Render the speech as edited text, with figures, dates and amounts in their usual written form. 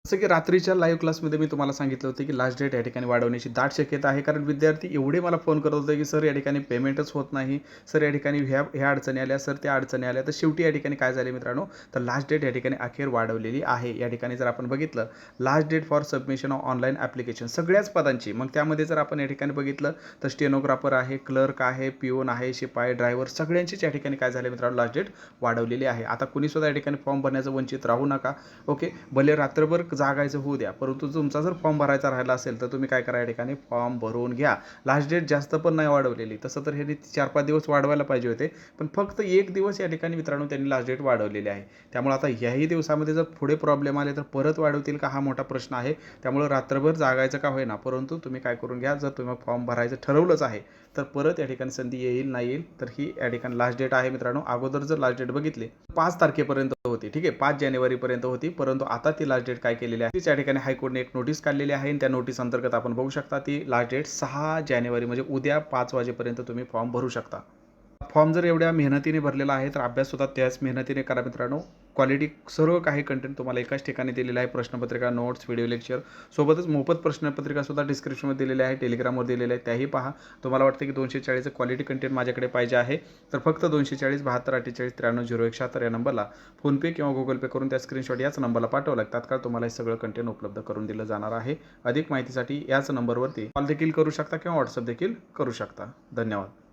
जसं की रात्रीच्या लाईव्ह क्लासमध्ये मी तुम्हाला सांगितलं होतं की लास्ट डेट या ठिकाणी वाढवण्याची दाट शक्यता आहे. कारण विद्यार्थी एवढे मला फोन करत होते की सर या ठिकाणी पेमेंटच होत नाही. सर या ठिकाणी ह्या अडचणी आल्या, सर त्या अडचणी आल्या. तर शेवटी या ठिकाणी काय झाले मित्रांनो, तर लास्ट डेट या ठिकाणी अखेर वाढवलेली आहे. या ठिकाणी जर आपण बघितलं last date for submission of online application सगळ्याच पदांची, मग त्यामध्ये जर आपण या ठिकाणी बघितलं तर स्टेनोग्राफर आहे, क्लर्क आहे, पिओन आहे, शिपाई, ड्रायव्हर सगळ्यांचीच या ठिकाणी काय झाले मित्रांनो, लास्ट डेट वाढवलेली आहे. आता कुणीसुद्धा या ठिकाणी फॉर्म भरण्याचं वंचित राहू नका. ओके, भले रात्रभर जागायचं होऊ द्या, परंतु तुमचा जर फॉर्म भरायचा राहिला असेल तर तुम्ही काय करा, या ठिकाणी फॉर्म भरून घ्या. लास्ट डेट जास्त पण नाही वाढवलेली, तसं तर हे 4-5 दिवस वाढवायला पाहिजे होते, पण फक्त 1 दिवस या ठिकाणी मित्रांनो त्यांनी लास्ट डेट वाढवलेली आहे. त्यामुळे आता याही दिवसामध्ये जर पुढे प्रॉब्लेम आले तर परत वाढवतील का, हा मोठा प्रश्न आहे. त्यामुळे रात्रभर जागायचं का होईना, परंतु तुम्ही काय करून घ्या, जर तुम्ही फॉर्म भरायचं ठरवलंच आहे तर परत या ठिकाणी संधी येईल नाही येईल, तर ही या ठिकाणी लास्ट डेट आहे मित्रांनो. अगोदर जर लास्ट डेट बघितली 5 तारखेपर्यंत होती, ठीक आहे, 5 जानेवारीपर्यंत होती, परंतु आता ती लास्ट डेट काय केलेली आहे, त्या ठिकाणी हायकोर्टने एक नोटीस काढलेली आहे आणि त्या नोटीस अंतर्गत आपण बघू शकता ती लास्ट डेट 6 जानेवारी म्हणजे उद्या 5 वाजेपर्यंत तुम्ही फॉर्म भरू शकता. फॉर्म जर एवढ्या मेहनतीने भरलेला आहे तर अभ्याससुद्धा त्याच मेहनतीने करा मित्रांनो. क्वालिटी सर्व काही कंटेंट तुम्हाला एकाच ठिकाणी दिलेलं आहे. प्रश्नपत्रिका, नोट्स, व्हिडिओ लेक्चर सोबतच मोफत प्रश्नपत्रिकासुद्धा डिस्क्रिप्शनमध्ये दिलेली आहे, टेलिग्रामवर दिलेले आहे, त्याही पहा. तुम्हाला वाटतं की 240 क्वालिटी कंटेंट माझ्याकडे पाहिजे आहे तर फक्त 240 72 48 93 0176 या नंबरला फोनपे किंवा गुगल पे करून त्या स्क्रीनशॉट याच नंबरला पाठवला, तात्काळ तुम्हाला हे सगळं कंटेंट उपलब्ध करून दिलं जाणार आहे. अधिक माहितीसाठी याच नंबरवरती कॉल देखील करू शकता किंवा व्हॉट्सअप देखील करू शकता. धन्यवाद.